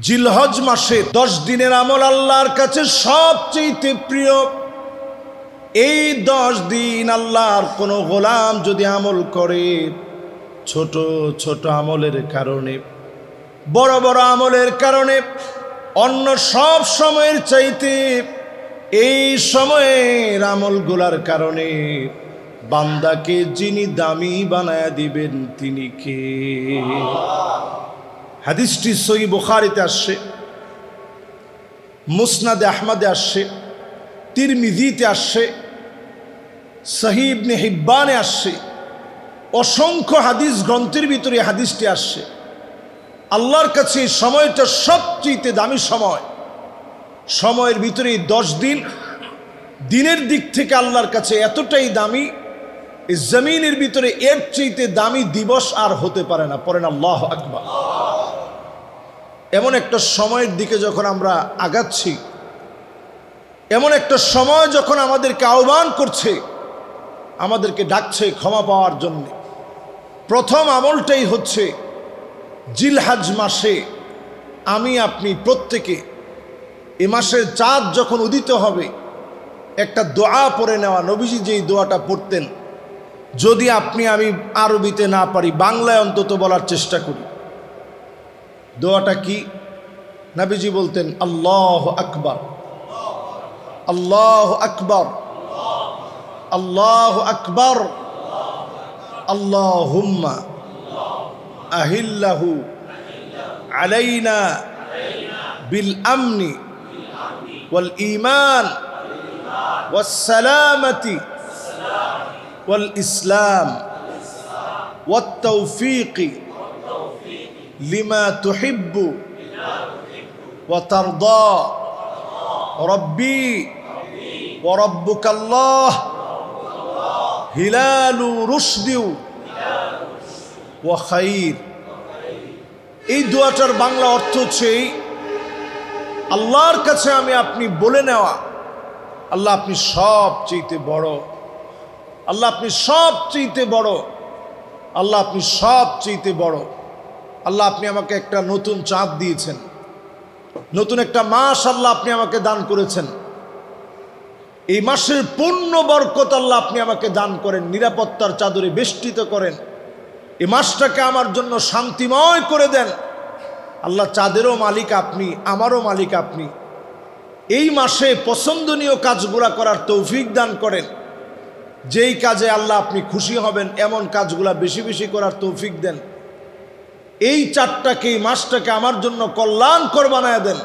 জিলহজ মাসে 10 দিনের আমল আল্লাহর কাছে সবচেয়ে প্রিয়। এই 10 দিন আল্লাহর কোনো গোলাম যদি আমল করে, ছোট ছোট আমলের কারণে, বড় বড় আমলের কারণে, অন্য সব সময়ের চাইতে এই সময়ের আমলগুলার কারণে বান্দাকে যিনি দামি বানায়া দিবেন তিনি কে? হাদিসটি সহিহ বুখারীতে আসছে, মুসনাদে আহমদে আসছে, তিরমিজিতে আসছে, সহিহ ইবনে হিব্বানে আসছে, অসংখ্য হাদিস গ্রন্থের ভিতরে হাদিসটি আসছে। আল্লাহর কাছে এই সময়টা সবচেয়ে দামি সময়। সময়ের ভিতরে 10 দিন, দিনের দিক থেকে আল্লাহর কাছে এতটাই দামি, এই জমিনের ভিতরে এর চাইতে দামি দিবস আর হতে পারে না। পড়েন আল্লাহু আকবার। এমন একটা সময়ের দিকে যখন আমরা আগাচ্ছি, এমন একটা সময় যখন আমাদেরকে আহ্বান করছে, আমাদেরকে ডাকছে ক্ষমা পাওয়ার জন্য, প্রথম আমলটাই হচ্ছে জিলহজ মাসে আমি আপনি প্রত্যেকে এ মাসের চাঁদ যখন উদিত হবে একটা দোয়া পড়ে নেওয়া। নবীজি যেই দোয়াটা পড়তেন, যদি আপনি আমি আরবিতে না পারি, বাংলায় অন্তত বলার চেষ্টা করি। দোয়াটা কি? নবীজি বলতেন, আল্লাহু আকবার, আল্লাহু আকবার, আল্লাহু আকবার, আল্লাহুম্মা আহিল্লাহু আলাইনা বিল আমনি ওয়াল ঈমান ওয়াস সালামাতি ওয়াল ইসলাম ওয়াত তাওফীকি লিমা তুহিব্বু ওয়া তারদা রব্বি ওয়া রাব্বুকাল্লাহ হিলালু রুশদি ওয়া খাইর। এই দোয়াটার বাংলা অর্থ হচ্ছে আল্লাহর কাছে আমি আপনি বলে নেওয়া, আল্লাহ আপনি সবচেয়ে বড়, আল্লাহ আপনি সবচেয়ে বড়, আল্লাহ আপনি সবচেয়ে বড়। আল্লাহ আপনি আমাকে একটা নতুন চাঁদ দিয়েছেন, নতুন একটা মাস আল্লাহ আপনি আমাকে দান করেছেন। এই মাসের পূর্ণ বরকত আল্লাহ আপনি আমাকে দান করেন, নিরাপত্তার চাদরে বেষ্টিত করেন। এই মাসটাকে আমার জন্য শান্তিময় করে দেন। আল্লাহ চাঁদেরও মালিক আপনি, আমারও মালিক আপনি। এই মাসে পছন্দনীয় কাজগুলা করার তৌফিক দান করেন। যেই কাজে আল্লাহ আপনি খুশি হবেন এমন কাজগুলা বেশি বেশি করার তৌফিক দেন। এই চাঁদটাকে, এই মাসটাকে আমার জন্য কল্যাণকর বানায় দেন।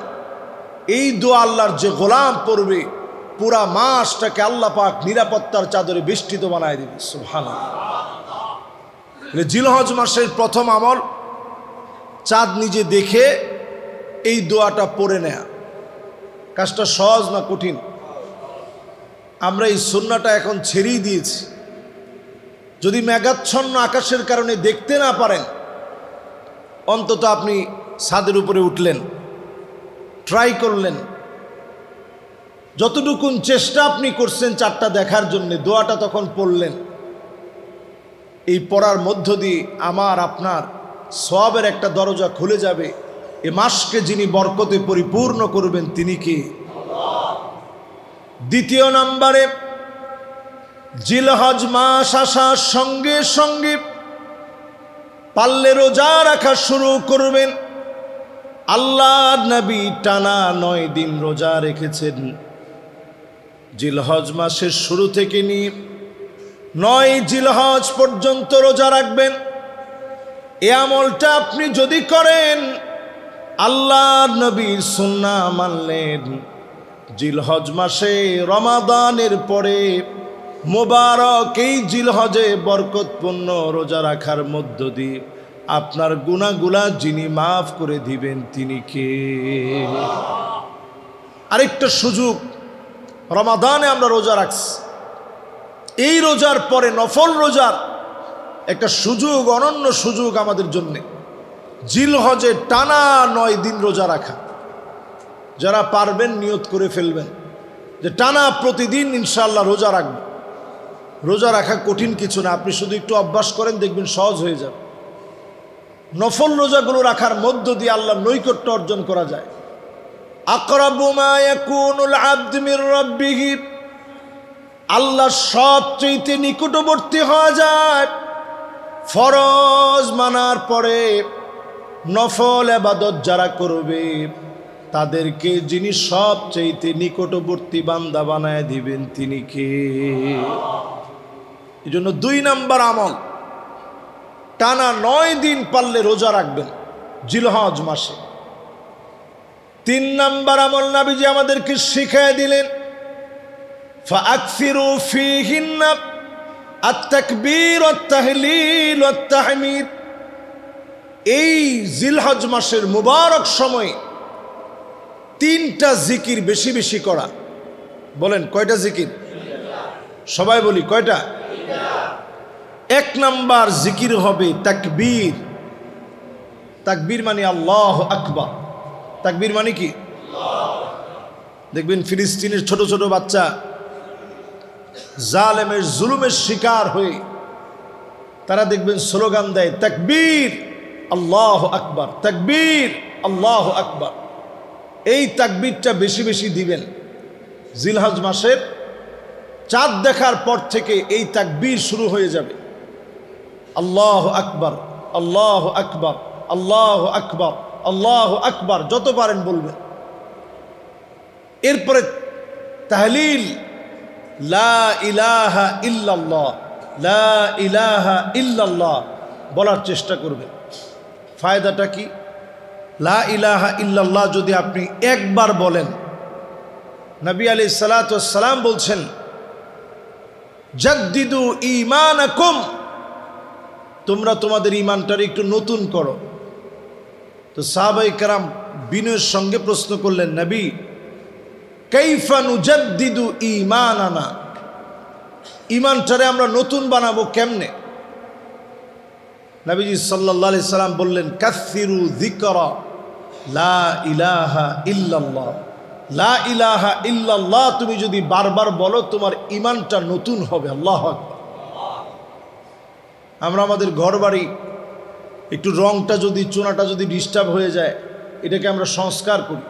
এই দোয়া আল্লাহর যে গোলাম পড়বে, পুরা মাসটাকে আল্লাহ পাক নিরাপত্তার চাদরে বেষ্টিত বানায় দেবে। সুবহানাল্লাহ। জিলহজ মাসের প্রথম আমল চাঁদ নিজে দেখে এই দোয়াটা পড়ে নেয়া। কাজটা সহজ না কঠিন? আমরা এই সুন্নাহটা এখন ছেড়েই দিয়েছি। যদি মেঘাচ্ছন্ন আকাশের কারণে দেখতে না পারেন, অন্তত আপনি ছাদের উপরে উঠলেন, ট্রাই করলেন, যতটুকুন চেষ্টা আপনি করছেন চাঁদটা দেখার জন্য, দোয়াটা তখন পড়লেন। এই পড়ার মধ্য দিয়ে আমার আপনার সওয়াবের একটা দরজা খুলে যাবে। এ মাসকে যিনি বরকতে পরিপূর্ণ করবেন তিনি কি? দ্বিতীয় নম্বরে, জিলহজ মাস আসার সঙ্গে সঙ্গে পারলে রোজা রাখা শুরু করবেন। আল্লাহর নবী টানা 9 দিন রোজা রেখেছেন। জিলহজ মাসের শুরু থেকে নিয়ে 9 জিলহজ পর্যন্ত রোজা রাখবেন। এ আমলটা আপনি যদি করেন, আল্লাহর নবীর সুন্নাহ মানলেন, জিলহজ মাসে রমাদানের পরে মোবারক এই জিলহজে বরকতপূর্ণ রোজা রাখার মধ্য দিয়ে আপনার গুনাহগুলা যিনি মাফ করে দিবেন তিনি কে? আরেকটা সুযোগ, রমাদানে আমরা রোজা রাখছি, এই রোজার পরে নফল রোজার একটা সুযোগ, অনন্য সুযোগ আমাদের জন্য, জিলহজে টানা 9 দিন রোজা রাখা। যারা পারবেন নিয়ত করে ফেলবেন যে টানা প্রতিদিন ইনশাআল্লাহ রোজা রাখবেন। রোজা রাখা কঠিন কিছু না, আপনি শুধু একটু অভ্যাস করেন, দেখবেন সহজ হয়ে যাবে। নফল রোজাগুলো রাখার মধ্য দিয়ে আল্লাহর নৈকট্য অর্জন করা যায়। আকরাবু মা ইয়াকুনুল আবদু মির রাব্বিহি, আল্লাহর সবচেয়ে নিকটবর্তী হওয়া যায় ফরজ মানার পরে। নফল ইবাদত যারা করবে তাদেরকে যিনি সবচেয়ে নিকটবর্তী বান্দা বানায় দিবেন তিনি কে? এই জন্য 2 নাম্বার আমল, টানা 9 দিন পারলে রোজা রাখবেন জিলহজ মাসে। 3 নাম্বার আমল নবীজি আমাদেরকে শিখিয়ে দিলেন, ফাআকসিরু ফীহিন্না আত-তাকবীর ওয়াত-তাহলিল ওয়াত-তাহমিদ। এই জিলহজ মাসের মুবারক সময়ে 3টা জিকির বেশি বেশি করা। বলেন কয়টা জিকির? সবাই বলি কয়টা? 1 নাম্বার জিকির হবে তাকবীর। তাকবীর মানে আল্লাহু আকবার। তাকবীর মানে কি? দেখবেন ফিলিস্তিনের ছোট ছোট বাচ্চা জালেমের জুলুমের শিকার হয়ে তারা দেখবেন স্লোগান দেয় তাকবীর আল্লাহু আকবার, তাকবীর আল্লাহু আকবার। এই তাকবীরটা বেশি বেশি দিবেন। জিলহজ মাসের চাঁদ দেখার পর থেকে এই তাকবীর শুরু হয়ে যাবে। আল্লাহু আকবার, আল্লাহু আকবার, আল্লাহু আকবার, আল্লাহু আকবার, যত পারেন বলবেন। এরপরে তাহলিল, লা ইলাহা ইল্লাল্লাহ, লা ইলাহা ইল্লাল্লাহ বলার চেষ্টা করবেন। ফায়দাটা কি? লা ইলাহা ইল্লাল্লাহ যদি আপনি একবার বলেন, নবী আলাইহিস সালাতু ওয়াস সালাম বলছেন জাদ্দিদু ঈমানাকুম, তোমরা তোমাদের ঈমানটারে একটু নতুন করো। তো সাহাবায়ে কেরাম বিনয়ের সঙ্গে প্রশ্ন করলেন, নবী কাইফা নুজাদ্দিদু ঈমানানা, ঈমানটারে আমরা নতুন বানাবো কেমনে? নবীজি সাল্লাল্লাহু আলাইহি সাল্লাম বললেন, কাসসিরু যিকরা লা ইলাহা ইল্লাল্লাহ। লা ইলাহা ইল্লাল্লাহ তুমি যদি বারবার বলো তোমার ঈমানটা নতুন হবে। আল্লাহু আকবার। আমরা আমাদের ঘরবাড়ি একটু রংটা যদি, চুনাটা যদি ডিস্টার্ব হয়ে যায়, এটাকে আমরা সংস্কার করি।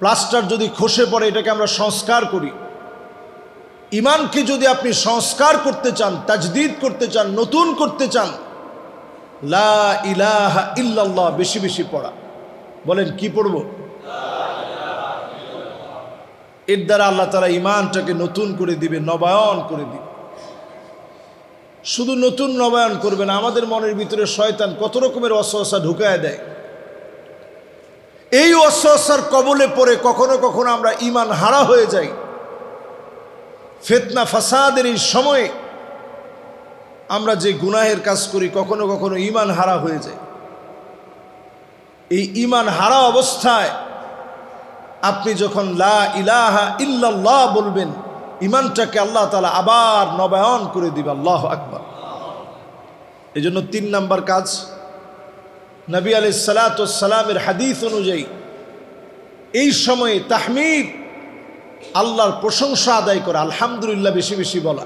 প্লাস্টার যদি খসে পড়ে, এটাকে আমরা সংস্কার করি। ঈমানকে যদি আপনি সংস্কার করতে চান, তাজদীদ করতে চান, নতুন করতে চান, লা ইলাহা ইল্লাল্লাহ বেশি বেশি পড়া। বলেন কি পড়ব? এর দ্বারা আল্লাহ তাআলা ঈমানটাকে নতুন করে দিবে, নবায়ন করে দিবে। শুধু নতুন নবায়ন করবে না, আমাদের মনের ভিতরে শয়তান কত রকমের ওয়াসওয়াসা ঢুকায় দেয়। এই ওয়াসওয়াসার কবলে পড়ে কখনো কখনো আমরা ঈমান হারা হয়ে যাই। ফিতনা ফাসাদের এই সময়ে আমরা যে গুনাহের কাজ করি, কখনো কখনো ঈমান হারা হয়ে যায়। এই ঈমান হারা অবস্থায় আপনি যখন লা ইলাহা ইল্লাল্লাহ বলবেন, ঈমানটাকে আল্লাহ তাআলা আবার নবায়ন করে দিবে। আল্লাহু আকবার। এই জন্য 3 নাম্বার কাজ, নবী আলাইহিস সালাতু ওয়াস সালামের হাদিস অনুযায়ী এই সময়ে তাহমিদ, আল্লাহর প্রশংসা আদায় করা, আলহামদুলিল্লাহ বেশি বেশি বলা।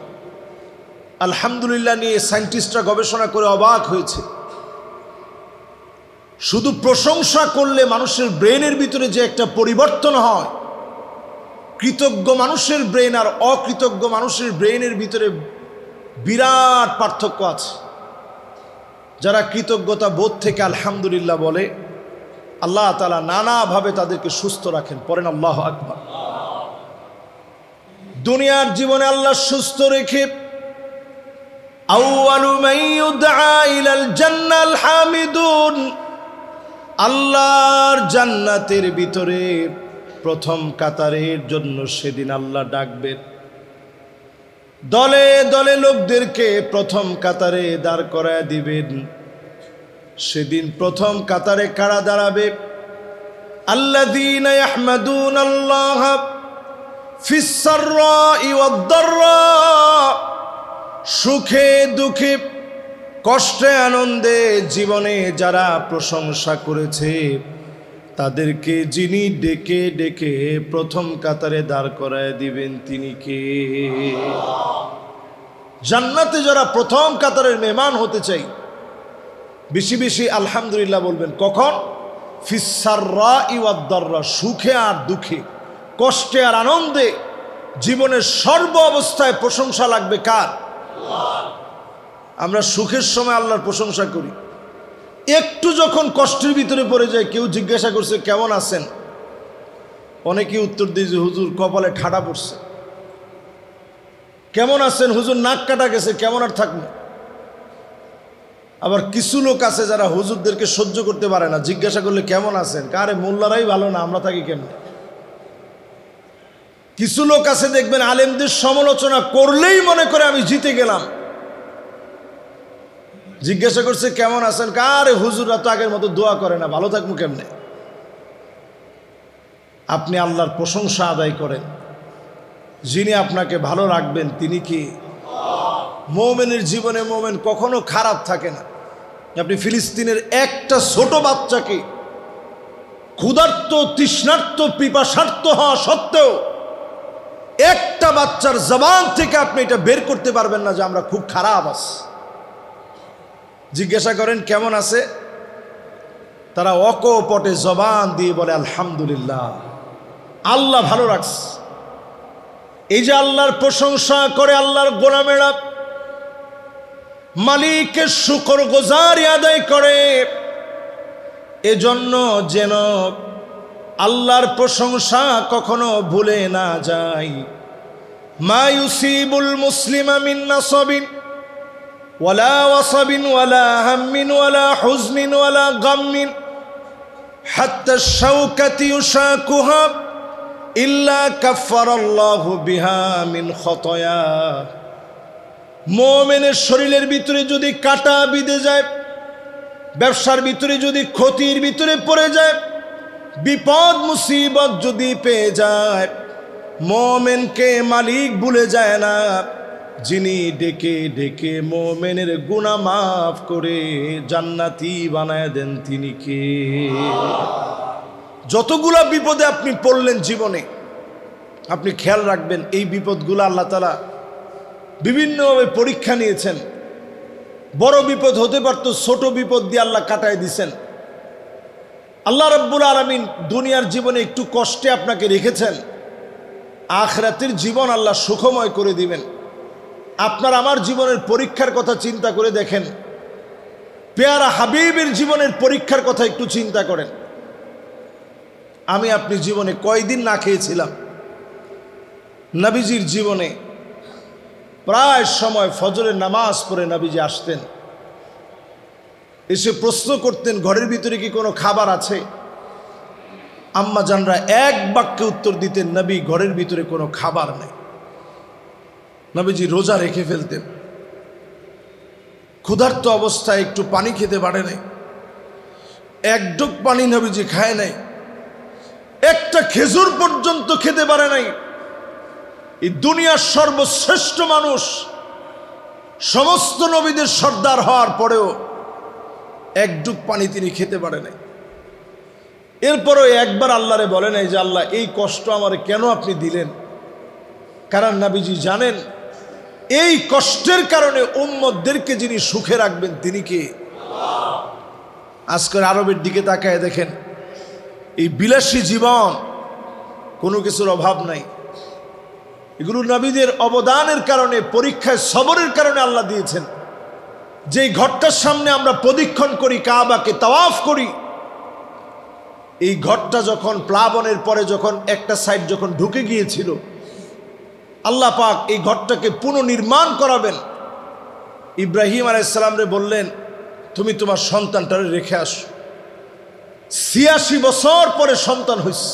আলহামদুলিল্লাহ নিয়ে সায়েন্টিস্টরা গবেষণা করে অবাক হয়েছে। শুধু প্রশংসা করলে মানুষের ব্রেনের ভিতরে যে একটা পরিবর্তন হয়, কৃতজ্ঞ মানুষের ব্রেন আর অকৃতজ্ঞ মানুষের ব্রেনের ভিতরে বিরাট পার্থক্য আছে। যারা কৃতজ্ঞতা বোধ থেকে আলহামদুলিল্লাহ বলে, আল্লাহ তাআলা নানাভাবে তাদেরকে সুস্থ রাখেন। পড়েন আল্লাহু আকবার। দুনিয়ার জীবনে আল্লাহ সুস্থ রেখে আউয়ালু মান ইউদআ ইলাল জান্নাল হামিদুন, আল্লাহর জান্নাতের ভিতরে প্রথম কাতারের জন্য সেদিন আল্লাহ ডাকবেন। দলে দলে লোকদেরকে প্রথম কাতারে দাঁড় করায় দিবেন। সেদিন প্রথম কাতারে কারা দাঁড়াবে? আল্লাযীনা ইয়াহমাদুনাল্লাহ ফিস সাররাই ওয়াদ দাররা, সুখে দুঃখে কষ্টে আনন্দে জীবনে যারা প্রশংসা করেছে তাদেরকে যিনি ডেকে ডেকে প্রথম কাতারে দাঁড় করায় দিবেন তিনি কে? জান্নাতে যারা প্রথম কাতারের মেহমান হতে চাই বেশি বেশি আলহামদুলিল্লাহ বলবেন। কখন? ফিসাররা ইওয়াদ্দাররা, সুখে আর দুঃখে, কষ্টে আর আনন্দে, জীবনের সর্ব অবস্থায় প্রশংসা লাগবে কার? আমরা সুখের সময় আল্লাহর প্রশংসা করি, একটু যখন কষ্টের ভিতরে পড়ে যায়, কেউ জিজ্ঞাসা করছে কেমন আছেন, অনেকেই উত্তর দিয়ে যে হুজুর কপালে ঠাডা পড়ছে। কেমন আছেন হুজুর, নাক কাটা গেছে, কেমন আর থাকবো। আবার কিছু লোক আছে যারা হুজুরদেরকে সহ্য করতে পারে না, জিজ্ঞাসা করলে কেমন আছেন, কারে মোল্লারাই ভালো না, আমরা থাকি কেমন। কিছু লোক আছে দেখবেন আলেমদের সমালোচনা করলেই মনে করে আমি জিতে গেলাম। জিজ্ঞাসা করছে কেমন আছেন, কারে হুজুররা তো আগের মতো দোয়া করে না, ভালো থাকবো কেমনে। আপনি আল্লাহর প্রশংসা আদায় করেন, যিনি আপনাকে ভালো রাখবেন তিনি কি? মুমিনের জীবনে মুমিন কখনো খারাপ থাকে না। আপনি ফিলিস্তিনের একটা ছোট বাচ্চাকে ক্ষুধার্ত, তৃষ্ণার্ত, পিপাসার্ত হওয়া সত্ত্বেও একটা বাচ্চার জবান থেকে আপনি এটা বের করতে পারবেন না যে আমরা খুব খারাপ আছি। জিজ্ঞাসা করেন কেমন আছে, তারা অকপটে জবান দিয়ে বলে আলহামদুলিল্লাহ, আল্লাহ ভালো রাখছে। এই যে আল্লাহর প্রশংসা করে আল্লাহর গোলামেরা মালিকের শুকর গুজারি আদায় করে, এজন্য যেন আল্লাহর প্রশংসা কখনো ভুলে না যায়। মা ইউসিবুল মুসলিমা মিন নাসাবিন ওয়ালা ওয়াসাবিন ওয়ালা হাম্মিন ওয়ালা হুজনিন ওয়ালা গাম্মিন হাত্তা শাওকাতি ইউশাকুহা ইল্লা কাফফারাল্লাহু বিহা মিন খতায়া। মুমিনের শরীরের ভিতরে যদি কাটা বিঁধে যায়, ব্যবসার ভিতরে যদি ক্ষতির ভিতরে পড়ে যায়, বিপদ মুসিবত যদি পেয়ে যায়, মুমিনকে মালিক ভুলে যায় না, যিনি ডেকে ডেকে মুমিনের গুনাহ মাফ করে জান্নাতি বানায় দেন তিনি কে? যতগুলা বিপদে আপনি পড়লেন জীবনে, আপনি খেয়াল রাখবেন এই বিপদগুলো আল্লাহ তাআলা বিভিন্নভাবে পরীক্ষা নিয়েছেন। বড় বিপদ হতে পারত, ছোট বিপদ দিয়ে আল্লাহ কাটায় দিছেন। আল্লাহ রাব্বুল আলামিন দুনিয়ার জীবনে একটু কষ্টে আপনাকে রেখেছেন, আখিরাতের জীবন আল্লাহ সুখময় করে দিবেন। আপনার আমার জীবনের পরীক্ষার কথা চিন্তা করে দেখেন, পেয়ারা হাবিবের জীবনের পরীক্ষার কথা একটু চিন্তা করেন। আমি আপনি জীবনে কয়দিন না খেয়েছিলাম? নবীজির জীবনে প্রায় সময় ফজরের নামাজ পড়ে নবীজি আসতেন, এসে প্রশ্ন করতেন ঘরের ভিতরে কি কোনো খাবার আছে? আম্মা জানরা এক বাক্যে উত্তর দিতেন, নবী ঘরের ভিতরে কোনো খাবার নেই। নবীজি রোজা রেখে ফেলতেন, ক্ষুধার্ত অবস্থায় একটু পানি খেতে পারে নাই, এক ঢোক পানি নবীজি খায় নাই, একটা খেজুর পর্যন্ত খেতে পারে নাই। এই দুনিয়ার সর্বশ্রেষ্ঠ মানুষ, সমস্ত নবীদের সর্দার হওয়ার পরেও এক ঢোক পানি তিনি খেতে পারে নাই। এরপরও একবার আল্লাহরে বলে নাই যে আল্লাহ এই কষ্ট আমার কেন আপনি দিলেন? কারণ নবীজি জানেন এই কষ্টের কারণে উম্মতদেরকে যিনি সুখে রাখবেন তিনি কে? আজকের আরবের দিকে তাকায় দেখেন, এই বিলাসী জীবন, কোনো কিছুর অভাব নাই। এগুলো নবীদের অবদানের কারণে, পরীক্ষায় সবরের কারণে আল্লাহ দিয়েছেন। যেই ঘরটার সামনে আমরা প্রদক্ষিণ করি, কাবাকে তাওয়াফ করি, এই ঘরটা যখন প্লাবনের পরে যখন একটা সাইড যখন ঢুকে গিয়েছিল, আল্লাহ পাক এই ঘরটাকে পুনর্নির্মাণ করাবেন। ইব্রাহিম আলাইহিস সালামরে বললেন তুমি তোমার সন্তানটারে রেখে আসো। ৮৬ বছর পরে সন্তান হইছে,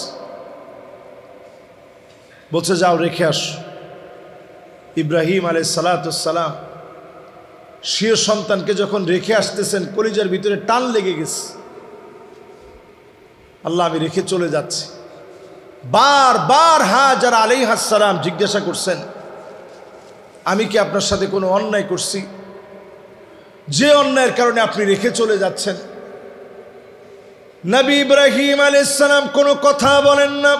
বলছে যাও রেখে আসো। ইব্রাহিম আলাইহিস সালাম স্বীয় সন্তানকে যখন রেখে আসতেছেন, কলিজার ভিতরে টান লেগে গেছে। আল্লাহ আমি রেখে চলে যাচ্ছি। বারবার হাজার আলাইহিস সালাম জিজ্ঞাসা করছেন আমি কি আপনার সাথে কোনো অন্যায় করছি যে অন্যায়ের কারণে আপনি রেখে চলে যাচ্ছেন? নবী ইব্রাহিম আলাইহিস সালাম কোনো কথা বলেন না।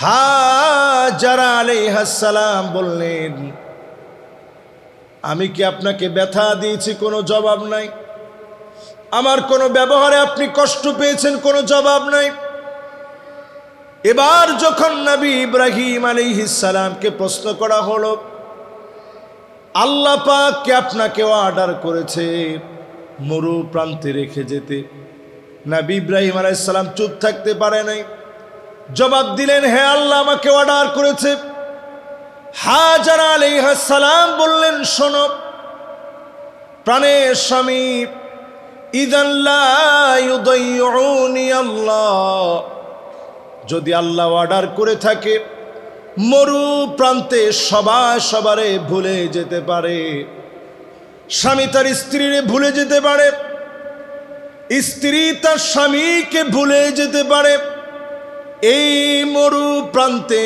হাজার আলাইহিস সালাম বললেন আমি কি আপনাকে ব্যথা দিয়েছি? কোনো জবাব নাই। আমার কোনো ব্যবহারে আপনি কষ্ট পেয়েছেন? কোনো জবাব নাই। এবার যখন নবী ইব্রাহিম আলাইহিস সালামকে প্রশ্ন করা হলো, আল্লাহ পাক কে আপনাকে অর্ডার করেছে মরু প্রান্তে রেখে যেতে? নবী ইব্রাহিম আলাইহিস সালাম চুপ থাকতে পারে নাই, জবাব দিলেন, হে আল্লাহ আমাকে অর্ডার করেছে। হাজার আলাইহিস সালাম বললেন, শোনো প্রাণের স্বামী, ইযান লা ইউদাইউনি আল্লাহ, যদি আল্লাহ অর্ডার করে থাকে মরু প্রান্তে সবারে ভুলে যেতে পারে। স্বামী তার স্ত্রীরে ভুলে যেতে পারে, স্ত্রী তার স্বামীকে ভুলে যেতে পারে। এই মরু প্রান্তে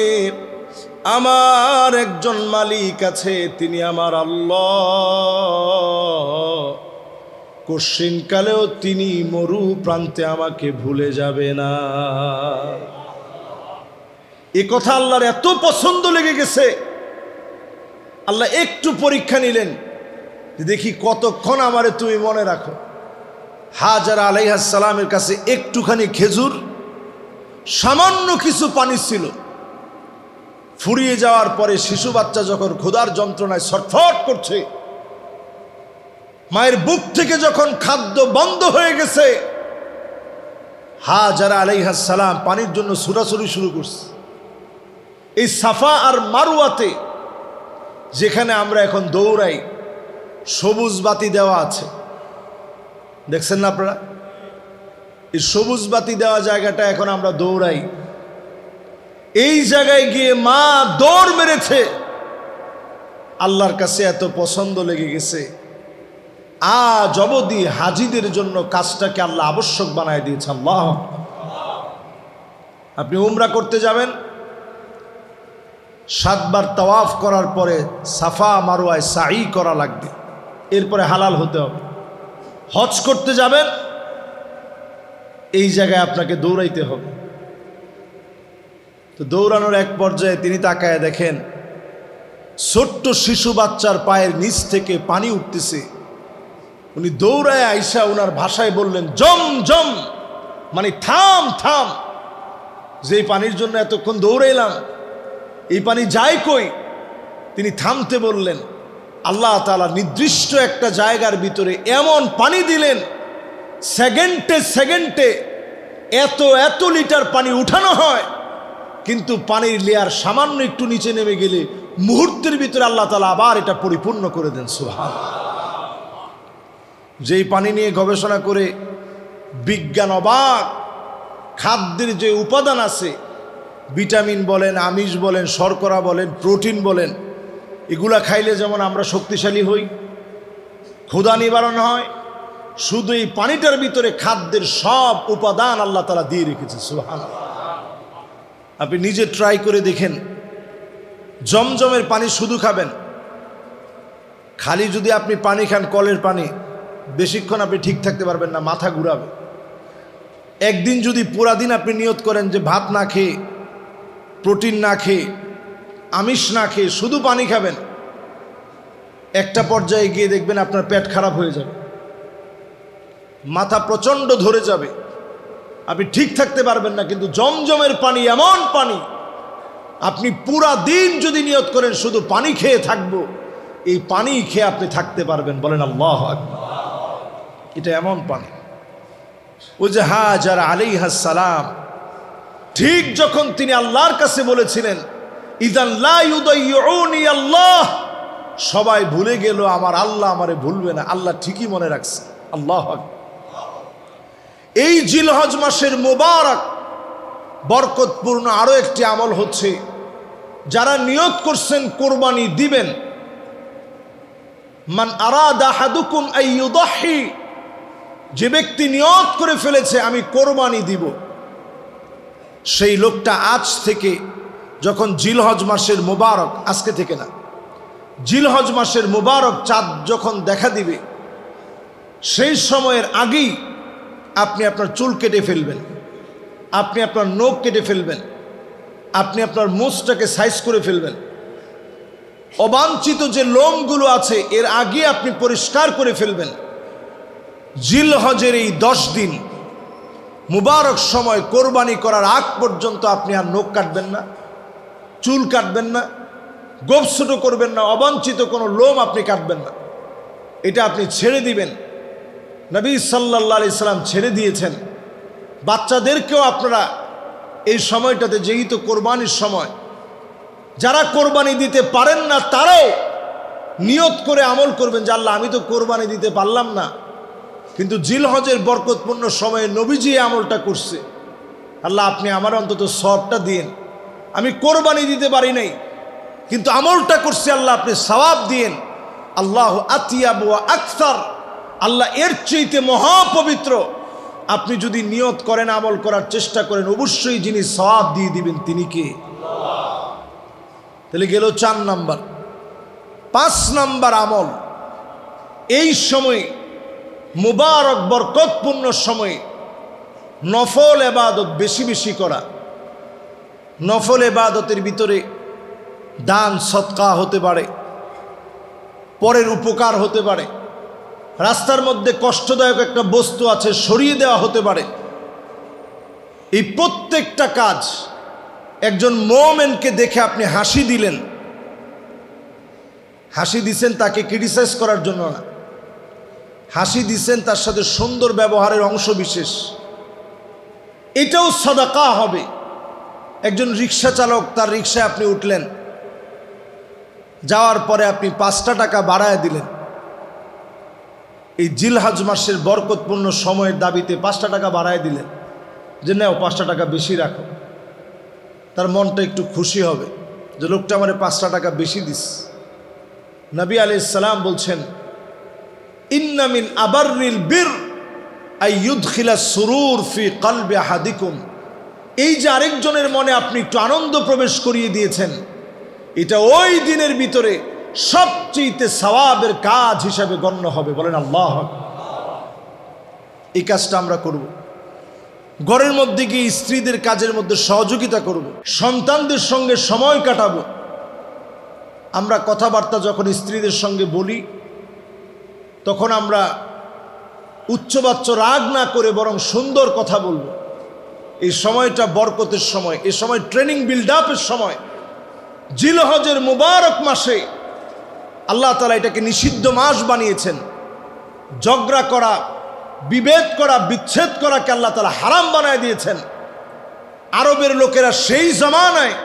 আমার একজন মালিক আছে, তিনি আমার আল্লাহ। কশিনকালেও তিনি মরু প্রান্তে আমাকে ভুলে যাবে না। এ কথা আল্লাহর এত পছন্দ লেগে গেছে, আল্লাহ একটু পরীক্ষা নিলেন, দেখি কতক্ষণ আমারে তুমি মনে রাখো। হাজার আলাইহিস সালামের কাছে একটুখানি খেজুর, সামান্য কিছু পানি ছিল। ফুরিয়ে যাওয়ার পরে শিশু বাচ্চা যখন ক্ষুধার যন্ত্রণায় ছটফট করছে, মায়ের বুক থেকে যখন খাদ্য বন্ধ হয়ে গেছে, হাজার আলাইহিস সালাম পানির জন্য ছুটাছুটি শুরু করছে। এই সাফা আর মারওয়াতে যেখানে আমরা এখন দৌড়াই, সবুজ বাতি দেওয়া আছে, দেখছেন না আপনারা? এই সবুজ বাতি দেওয়া জায়গাটা এখন আমরা দৌড়াই। এই জায়গায় গিয়ে মা দৌড় মেরেছে, আল্লাহর কাছে এত পছন্দ লেগে গেছে। আজ অবধি হাজিদের জন্য কাজটাকে আল্লাহ আবশ্যক বানায় দিয়েছে। আল্লাহ, আপনি উমরা করতে যাবেন, 7 বার তাওয়াফ করার পরে সাফা মারওয়ায় সাই করা লাগবে, এরপরে হালাল হতে হবে। হজ করতে যাবেন, এই জায়গায় আপনাকে দৌড়াইতে হবে। তো দৌড়ানোর এক পর্যায়ে তিনি তাকায় দেখেন ছোট্ট শিশু বাচ্চার পায়ের নিচ থেকে পানি উঠতেছে। উনি দৌড়ায় আইসা ওনার ভাষায় বললেন, জম জম, মানে থাম থাম, যেই পানির জন্য এতক্ষণ দৌড়াইলাম এই পানি যায় কই? তিনি থামতে বললেন। আল্লাহ তাআলা নির্দিষ্ট একটা জায়গার ভিতরে এমন পানি দিলেন, সেকেন্ডে সেকেন্ডে এত লিটার পানি উঠানো হয়, কিন্তু পানির লেয়ার সামান্য একটু নিচে নেমে গেলে মুহূর্তের ভিতরে আল্লাহ তাআলা আবার এটা পরিপূর্ণ করে দেন। সুবহানাল্লাহ। যেই পানি নিয়ে গবেষণা করে বিজ্ঞান অবাক, খাদ্যের যে উপাদান আছে, ভিটামিন বলেন, আমিষ বলেন, শর্করা বলেন, প্রোটিন বলেন, এগুলা খাইলে যেমন আমরা শক্তিশালী হই, ক্ষুধা নিবারণ হয়, শুধু এই পানিটার ভিতরে খাদ্যের সব উপাদান আল্লাহ তাআলা দিয়ে রেখেছে। সুবহানাল্লাহ। আপনি নিজে ট্রাই করে দেখেন, জমজমের পানি শুধু খাবেন, খালি যদি আপনি পানি খান কলের পানি, বেশিক্ষণ আপনি ঠিক থাকতে পারবেন না, মাথা ঘুরাবে। একদিন যদি পুরা দিন আপনি নিয়ত করেন যে ভাত না খেয়ে, প্রোটিন না খেয়ে, আমিষ না খেয়ে শুধু পানি খাবেন, একটা পর্যায়ে গিয়ে দেখবেন আপনার পেট খারাপ হয়ে যাবে, মাথা প্রচণ্ড ধরে যাবে, আপনি ঠিক থাকতে পারবেন না। কিন্তু জমজমের পানি এমন পানি, আপনি পুরা দিন যদি নিয়ত করেন শুধু পানি খেয়ে থাকবো, এই পানি খেয়ে আপনি থাকতে পারবেন। বলেন আল্লাহু আকবার। এটা এমন পানি। ওই যে হাজার আলাইহিস সালাম ঠিক যখন তিনি আল্লাহর কাছে বলেছিলেন, ইযান লা ইউদাইউনি আল্লাহ, সবাই ভুলে গেল, আমার আল্লাহ আমারে ভুলবে না, আল্লাহ ঠিকই মনে রাখছে। আল্লাহু আকবার। এই জিলহজ মাসের মোবারক বরকতপূর্ণ আরো একটি আমল হচ্ছে, যারা নিয়ত করছেন কোরবানি দিবেন, মান আরাদা আহাদুকুম আইয়ুদাহি, যে ব্যক্তি নিয়ত করে ফেলেছে আমি কোরবানি দিব, সেই লোকটা আজ থেকে, যখন জিলহজ মাসের মোবারক, আজকে থেকে না, জিলহজ মাসের মোবারক চাঁদ যখন দেখা দিবে, সেই সময়ের আগেই আপনি আপনার চুল কেটে ফেলবেন, আপনি আপনার নখ কেটে ফেলবেন, আপনি আপনার মুছটাকে সাইজ করে ফেলবেন, অবাঞ্ছিত যে লোমগুলো আছে এর আগে আপনি পরিষ্কার করে ফেলবেন। জিলহজের এই 10 দিন মুবারক সময় কোরবানি করার আগ পর্যন্ত আপনি আর নখ কাটবেন না, চুল কাটবেন না, গোঁফ ছোট করবেন না, অবাঞ্ছিত কোনো লোম আপনি কাটবেন না। এটা আপনি ছেড়ে দিবেন। নবী সাল্লাল্লাহু আলাইহি সাল্লাম ছেড়ে দিয়েছেন। বাচ্চাদেরকেও আপনারা এই সময়টাতে, যেহেতু কোরবানির সময়, যারা কোরবানি দিতে পারেন না তারাও নিয়ত করে আমল করবেন যে আল্লাহ আমি তো কোরবানি দিতে পারলাম না, কিন্তু জিলহজের বরকতপূর্ণ সময়ে নবীজি এই আমলটা করছে, আল্লাহ আপনি আমার অন্তত সওয়াবটা দিয়েন। আমি কোরবানি দিতে পারি নাই কিন্তু আমলটা করছি, আল্লাহ আপনি সওয়াব দিয়েন। আল্লাহ আতিয়াব ওয়া আকসার, আল্লাহ এর চাইতে মহাপবিত্র। আপনি যদি নিয়ত করেন, আমল করার চেষ্টা করেন, অবশ্যই যিনি সওয়াব দিয়ে দিবেন তিনি কে? তাহলে গেল 4 নাম্বার। 5 নাম্বার আমল, এই সময় মুবারক বরকতপূর্ণ সময়ে নফল ইবাদত বেশি বেশি করা। নফল ইবাদতের ভিতরে দান সদকা হতে পারে, পরের উপকার হতে পারে, রাস্তার মধ্যে কষ্টদায়ক একটা বস্তু আছে সরিয়ে দেওয়া হতে পারে। এই প্রত্যেকটা কাজ একজন মুমিনকে দেখে আপনি হাসি দিলেন, হাসি দিছেন তাকে ক্রিটিসাইজ করার জন্য না, হাসি দিছেন তার সাথে সুন্দর ব্যবহারের অংশ বিশেষ, এটাও সাদাকা হবে। একজন রিক্সা চালক, তার রিক্সায় আপনি উঠলেন, যাওয়ার পরে আপনি 5টা টাকা বাড়ায় দিলেন। এই জিলহজ মাসের বরকতপূর্ণ সময়ের দাবিতে 5টা টাকা বাড়ায় দিলেন যে নাও 5টা টাকা বেশি রাখো। তার মনটা একটু খুশি হবে যে লোকটা আমারে 5টা টাকা বেশি দিস। নবী আলাইহিস সালাম বলছেন, ইন্না মিন আবাররিল বির আই ইউদখিলা সুরুর ফি কলবি আহাদিকুম। এই যে আরেকজনের মনে আপনি একটু আনন্দ প্রবেশ করিয়ে দিয়েছেন, এটা ওই দিনের ভিতরে সবচেয়ে সওয়াবের কাজ হিসাবে গণ্য হবে। বলেন আল্লাহ। এই কাজটা আমরা করব। ঘরের মধ্যে গিয়ে স্ত্রীদের কাজের মধ্যে সহযোগিতা করব, সন্তানদের সঙ্গে সময় কাটাবো। আমরা কথাবার্তা যখন স্ত্রীদের সঙ্গে বলি, তখন আমরা উচ্চবাচ্য রাগ না করে বরং সুন্দর কথা বলবো। এই সময়টা বরকতের সময়, এই সময় ট্রেনিং বিল্ড আপের সময়। জিলহজের মুবারক মাসে আল্লাহ তাআলা এটাকে নিষিদ্ধ মাস বানিয়েছেন। ঝগড়া করা, বিভেদ করা, বিচ্ছেদ করাকে আল্লাহ তাআলা হারাম বানায় দিয়েছেন। আরবের লোকেরা সেই জামানায়,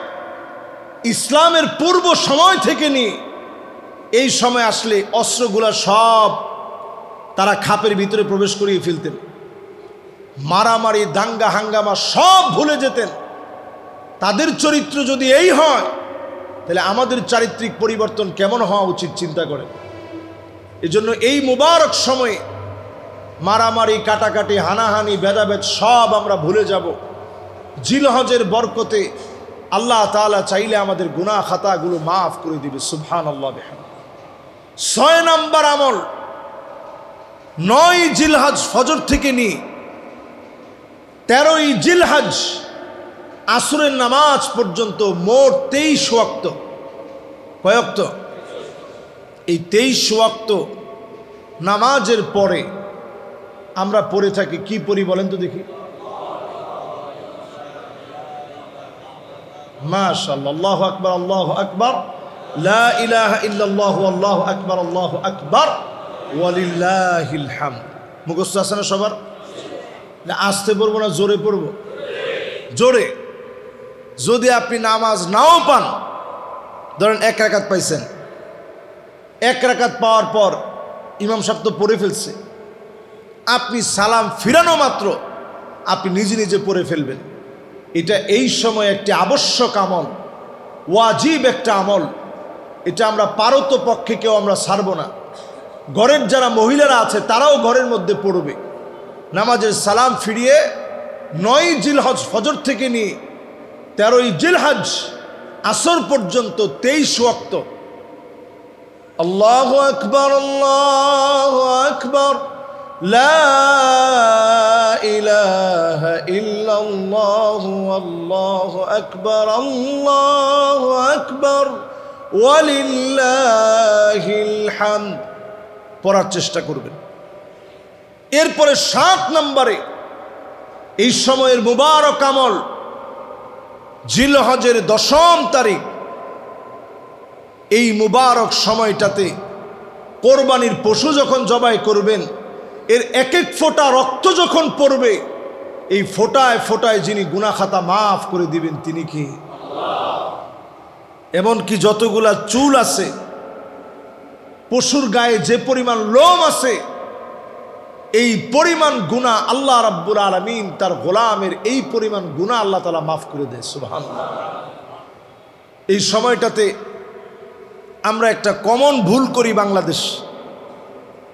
ইসলামের পূর্ব সময় থেকে নিয়ে এই সময় আসলে অস্ত্রগুলা সব তারা খাপের ভিতরে প্রবেশ করিয়ে ফেলতেন। মারামারি, দাঙ্গা হাঙ্গামা সব ভুলে যেতেন। তাদের চরিত্র যদি এই হয়, তাহলে আমাদের চারিত্রিক পরিবর্তন কেমন হওয়া উচিত চিন্তা করেন। এজন্য এই মুবারক সময়ে মারামারি, কাটাকাটি, হানাহানি, ভেদাভেদ সব আমরা ভুলে যাব। জিলহজের বরকতে আল্লাহ তাআলা চাইলে আমাদের গুনাহ খাতাগুলো মাফ করে দিবে। সুবহানাল্লাহ বিহামদিহি। 6 নাম্বার আমল, 9 জিলহজ ফজর থেকে নিয়ে 13 জিলহজ আসরের নামাজ পর্যন্ত মোট 23 ওয়াক্ত। কয় ওয়াক্ত? এই 23 ওয়াক্ত নামাজের পরে আমরা পড়ে থাকি, কি পড়ি বলেন তো দেখি? মাশাআল্লাহ, আল্লাহু আকবার, আল্লাহু আকবার, লা ইলাহা ইল্লাল্লাহু, আল্লাহু আকবার, আল্লাহু আকবার, ওয়ালিল্লাহিল হামদ। মুখস্থ আছে না সবার? না আস্তে পড়বো না জোরে পড়বো? জোরে। যদি আপনি নামাজ নাও পান, ধরেন 1 রাকাত পাইছেন, 1 রাকাত পাওয়ার পর ইমাম সাহেব তো পড়ে ফেলছে, আপনি সালাম ফিরানো মাত্র আপনি নিজে নিজে পড়ে ফেলবেন। এটা এই সময় একটি আবশ্যক আমল, ওয়াজিব একটা আমল। এটা আমরা পারত পক্ষে কেউ আমরা ছাড়ব না। ঘরের যারা মহিলারা আছে তারাও ঘরের মধ্যে পড়বে। নামাজের সালাম ফিরিয়ে 9 জিলহজ ফজর থেকে নিয়ে 13 জিলহজ আসর পর্যন্ত 23 ওয়াক্ত আল্লাহু আকবার, আল্লাহু আকবার, লা ইলাহা ইল্লাল্লাহু, আল্লাহু আকবার, আল্লাহু আকবার, ওয়ালিল্লাহিল হামদ পড়ার চেষ্টা করবেন। এরপরে 7 নম্বরে এই সময়ের মুবারক আমল জিলহজের 10ম তারিখ, এই মুবারক সময়টাতে কোরবানির পশু যখন জবাই করবেন, এর এক এক ফোঁটা রক্ত যখন পড়বে, এই ফোঁটায় ফোঁটায় যিনি গুনাহ খাতা মাফ করে দিবেন তিনি কি? এমনকি যতগুলা চুল আছে, পশুর গায়ে যে পরিমাণ লোম আছে, এই পরিমাণ গুনাহ আল্লাহ রাব্বুল আলামিন তার গোলামের এই পরিমাণ গুনাহ আল্লাহ তাআলা মাফ করে দেয়। সুবহানাল্লাহ। এই সময়টাতে আমরা একটা কমন ভুল করি বাংলাদেশ।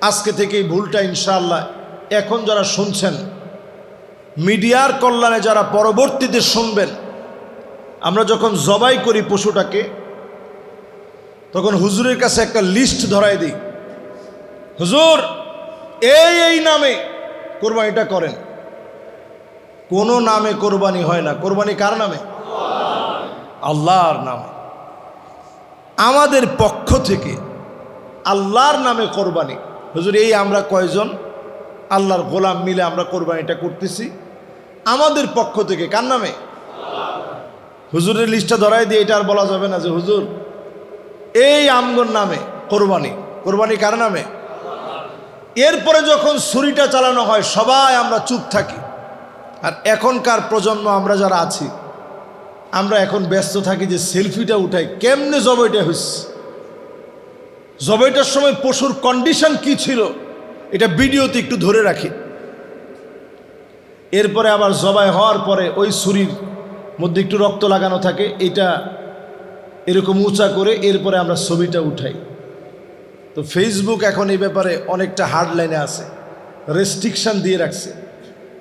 আজকে থেকে এই ভুলটা ইনশাআল্লাহ এখন যারা শুনছেন, মিডিয়ার কল্যাণে যারা পরবর্তীতে শুনবেন, আমরা যখন জবাই করি পশুটাকে, তখন হুজুরের কাছে একটা লিস্ট ধরাই দিই, হুজুর এই নামে কোরবানিটা করেন। কোনো নামে কোরবানি হয় না। কোরবানি কার নামে? আল্লাহর নামে। আমাদের পক্ষ থেকে আল্লাহর নামে কোরবানি। হুজুর এই আমরা কয়জন আল্লাহর গোলাম মিলে আমরা কোরবানিটা করতেছি, আমাদের পক্ষ থেকে কার নামে? হুজুরের লিস্টটা ধরাই দিয়ে এটা আর বলা যাবে না যে হুজুর এই আমগর নামে কোরবানি। কোরবানি কার নামে? এরপরে যখন ছুরিটা চালানো হয় সবাই আমরা চুপ থাকি। আর এখনকার প্রজন্ম আমরা যারা আছি, আমরা এখন ব্যস্ত থাকি যে সেলফিটা উঠাই, কেমনে জবাইটা হচ্ছে, জবাইটার সময় পশুর কন্ডিশন কি ছিল এটা ভিডিওতে একটু ধরে রাখি। এরপরে আবার জবাই হওয়ার পরে ওই ছুরির মধ্যে একটু রক্ত লাগানো থাকে, এটা এরকম উঁচা করে এরপরে আমরা ছবিটা উঠাই। তো ফেসবুক এখন এই ব্যাপারে অনেকটা হার্ড লাইনে আছে, রেস্ট্রিকশান দিয়ে রাখছে।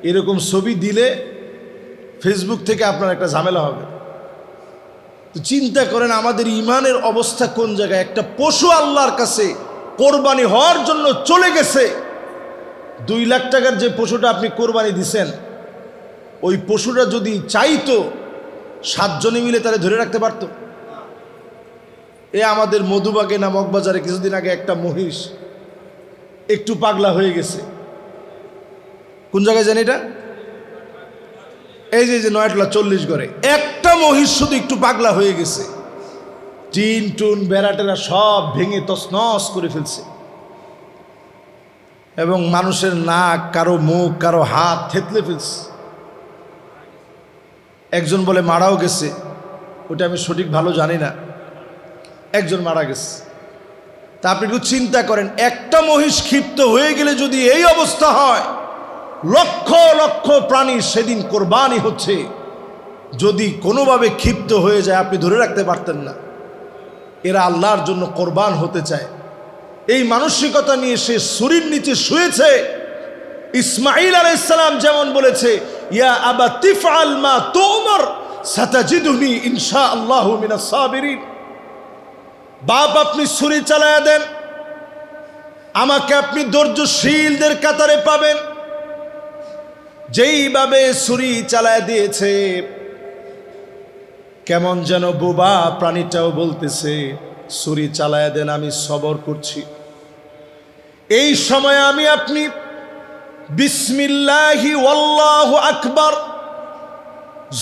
এরকম ছবি দিলে ফেসবুক থেকে আপনার একটা ঝামেলা হবে। তো চিন্তা করেন আমাদের ইমানের অবস্থা কোন জায়গায়। একটা পশু আল্লাহর কাছে কোরবানি হওয়ার জন্য চলে গেছে। 2 লাখ টাকার যে পশুটা আপনি কোরবানি দিছেন, ওই পশুটা যদি চাইতো 7 জনে মিলে তারে ধরে রাখতে পারতো। আমাদের মধুবাগে না মগবাজারে কিছুদিন আগে একটা মহিষ একটু পাগলা হয়ে গেছে। কোন জায়গায় জানি এটা? এই যে নয়টলা 40 ঘরে একটা মহিষ শুধু একটু পাগলা হয়ে গেছে। টিন টুন বেড়াটেরা সব ভেঙে তছনছ করে ফেলছে, এবং মানুষের নাক, কারো মুখ, কারো হাত থেতলে ফেলছে। একজন বলে মারাও গেছে, ওটা আমি সঠিক ভালো জানি না, একজন মারা গেছে। তা আপনি একটু চিন্তা করেন, একটা মহিষ ক্ষিপ্ত হয়ে গেলে যদি এই অবস্থা হয়, লক্ষ লক্ষ প্রাণী সেদিন কোরবানি হচ্ছে, যদি কোনোভাবে ক্ষিপ্ত হয়ে যায় আপনি ধরে রাখতে পারতেন না। এরা আল্লাহর জন্য কোরবান হতে চায়, এই মানসিকতা নিয়ে সে ছুরির নিচে শুয়েছে। ইসমাঈল আলাইহিস সালাম যেমন বলেছে, ইয়া আবা তিফআল মা তুমর সাতাজিদুনি ইনশাআল্লাহু মিনাস সাবিরিন। বাপ আপনি ছুরি চালায়া দেন, আমাকে আপনি ধৈর্যশীলদের কাতারে পাবেন। যেইভাবে ছুরি চালায় দিয়েছে, কেমন যেন বোবা প্রাণীটাও বলতেছে ছুরি চালায় দেন, আমি সবর করছি। এই সময় আমি আপনি বিসমিল্লাহি ওয়াল্লাহু আকবার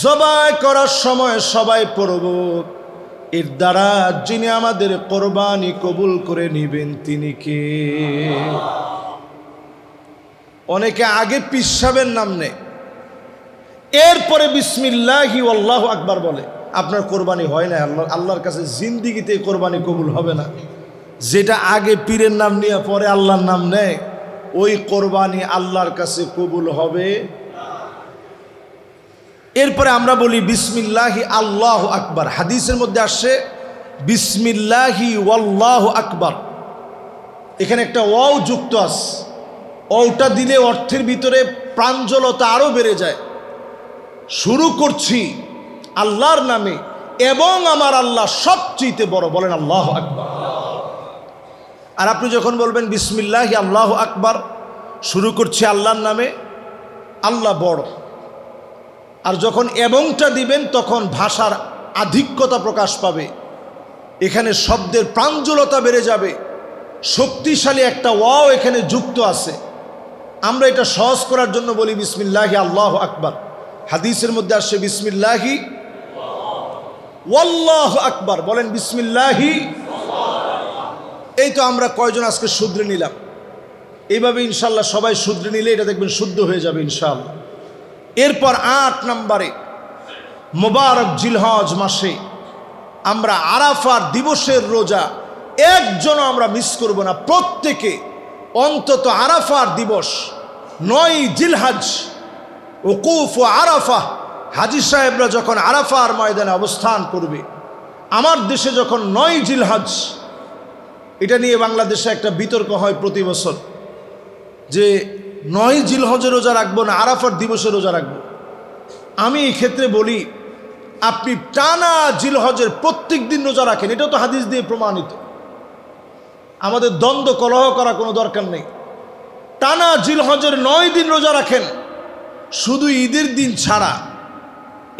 জবাই করার সময় সবাই পড়ব, এর দ্বারা যিনি আমাদের কোরবানি কবুল করে নেবেন তিনি কে? অনেকে আগে পিসাবের নাম নেয়, এরপরে বিসমিল্লাহি আল্লাহু আকবার বলে। আপনার কোরবানি হয় না, আল্লাহর কাছে জিন্দিগিতে কোরবানি কবুল হবে না। যেটা আগে পীরের নাম নিয়ে পরে আল্লাহর নাম নেয়, ওই কোরবানি আল্লাহর কাছে কবুল হবে। এরপরে আমরা বলি বিসমিল্লাহি আল্লাহু আকবার। হাদিসের মধ্যে আসছে বিসমিল্লাহি ওয়াল্লাহু আকবার, এখানে একটা ওয়াও যুক্ত আছে। ওটা দিলে অর্থের ভিতরে প্রাঞ্জলতা আরো বেড়ে যায়। শুরু করছি আল্লাহর নামে, এবং আমার আল্লাহ সবচেয়ে বড়, বলেন আল্লাহু আকবার। আর আপনি যখন বলবেন বিসমিল্লাহি আল্লাহু আকবার, শুরু করছি আল্লাহর নামে, আল্লাহ বড়। আর যখন এবংটা দিবেন তখন ভাষার আধিক্যতা প্রকাশ পাবে। এখানে শব্দের প্রাঞ্জলতা বেড়ে যাবে, শক্তিশালী একটা ওয়াও এখানে যুক্ত আছে। আমরা এটা সহজ করার জন্য বলি বিসমিল্লাহি আল্লাহু আকবার। হাদিসের মধ্যে আসছে বিসমিল্লাহি ওয়াল্লাহু আকবার, বলেন বিসমিল্লাহি। এই তো আমরা কয়জন আজকে শুধরে নিলাম। এইভাবে ইনশাল্লাহ সবাই শুধরে নিলে এটা দেখবেন শুদ্ধ হয়ে যাবে ইনশাআল্লাহ। এরপর 8 নম্বরে মোবারক জিলহজ মাসে আমরা আরাফার দিবসের রোজা একজনও আমরা মিস করব না। প্রত্যেকে অন্তত আরাফার দিবস 9 জিলহজ উকুফ ও আরাফা, হাজী সাহেবরা যখন আরাফার ময়দানে অবস্থান করবে, আমার দেশে যখন 9 জিলহজ, এটা নিয়ে বাংলাদেশে একটা বিতর্ক হয় প্রতি বছর যে 9 জিলহজের রোজা রাখবো না আরাফার দিবসের রোজা রাখবো। আমি এই ক্ষেত্রে বলি, আপনি টানা জিলহজের প্রত্যেক দিন রোজা রাখেন, এটাও তো হাদিস দিয়ে প্রমাণিত। আমাদের দ্বন্দ্ব কলহ করা কোনো দরকার নেই। টানা জিলহজের 9 দিন রোজা রাখেন, শুধু ঈদের দিন ছাড়া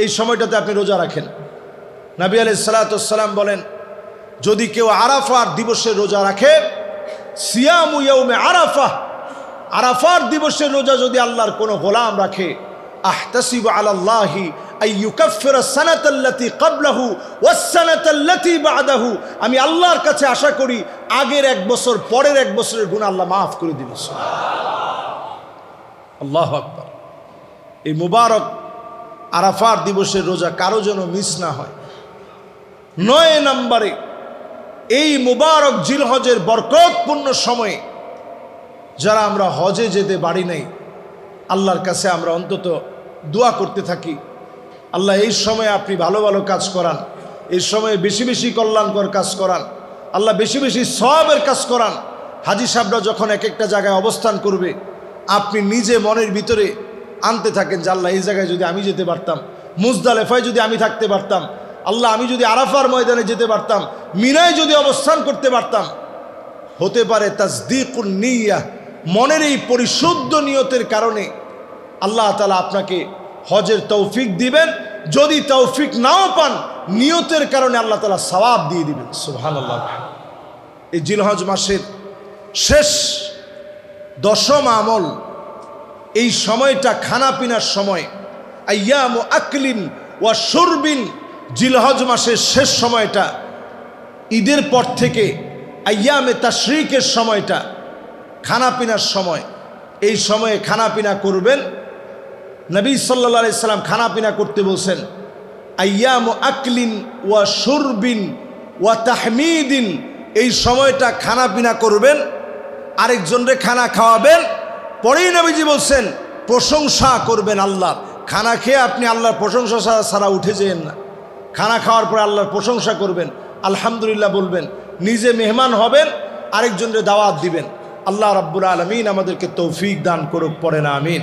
এই সময়টাতে আপনি রোজা রাখেন। নবী আলাইহিস সালাতু ওয়াস সালাম বলেন, যদি কেউ আরাফার দিবসের রোজা রাখে, সিয়ামু ইয়াউমে আরাফা, আরাফার দিবসের রোজা যদি আল্লাহর কোনো গোলাম রাখে, আহতাসিবু আলাল্লাহি আইয়ুকাফিরা সানাতাল্লাতী ক্বাবলাহু ওয়াস-সানাতাল্লাতী বা'দাহু, আমি আল্লাহর কাছে আশা করি আগের 1 বছর পরের 1 বছরের গুনাহ আল্লাহ মাফ করে দিবেন। আল্লাহু আকবার। এই মুবারক আরাফার দিবসের রোজা কারো যেন মিস না হয়। 9 নম্বরে এই মুবারক জিলহজের বরকতপূর্ণ সময়ে যারা আমরা হজে যেতে পারি নাই, আল্লাহর কাছে আমরা অন্তত দোয়া করতে থাকি, আল্লাহ এই সময়ে আপনি ভালো ভালো কাজ করান, এই সময়ে বেশি বেশি কল্যাণকর কাজ করান, আল্লাহ বেশি বেশি সওয়াবের কাজ করান। হাজী সাহেবরা যখন এক একটা জায়গায় অবস্থান করবে, আপনি নিজে মনের ভিতরে আনতে থাকেন যে আল্লাহ এই জায়গায় যদি আমি যেতে পারতাম, মুজদালেফায় যদি আমি থাকতে পারতাম, আল্লাহ আমি যদি আরাফার ময়দানে যেতে পারতাম, মিনায় যদি অবস্থান করতে পারতাম। হতে পারে তাসদীকুন নিয়্যা, মনের এই পরিশুদ্ধ নিয়তের কারণে আল্লাহ তাআলা আপনাকে হজের তৌফিক দিবেন। যদি তৌফিক নাও পান, নিয়তের কারণে আল্লাহ তাআলা সওয়াব দিয়ে দিবেন। সুবহানাল্লাহ। এই জিলহজ মাসের শেষ 10ম আমল, এই সময়টা খানা পিনার সময়, আইয়ামু আকলিন ওয়া শুরবিন। জিলহজ মাসের শেষ সময়টা, ঈদের পর থেকে আইয়ামে তাশরিকের সময়টা, খানা পিনার সময়। এই সময়ে খানা পিনা করবেন। নবী সাল্লাল্লাহু আলাইহি সাল্লাম খানা পিনা করতে বলছেন, আইয়ামু আকলিন ওয়া শুরবিন ওয়া তাহমিদিন। এই সময়টা খানা পিনা করবেন, আরেকজনরে খানা খাওয়াবেন। পরেই নবীজি বলছেন প্রশংসা করবেন আল্লাহর। খানা খেয়ে আপনি আল্লাহর প্রশংসা ছাড়া উঠে যেয়েন না। খানা খাওয়ার পরে আল্লাহর প্রশংসা করবেন, আলহামদুলিল্লাহ বলবেন, নিজে মেহমান হবেন, আরেকজনরে দাওয়াত দিবেন। আল্লাহ রাব্বুল আলামিন আমাদেরকে তৌফিক দান করুক, পড়েন আমিন।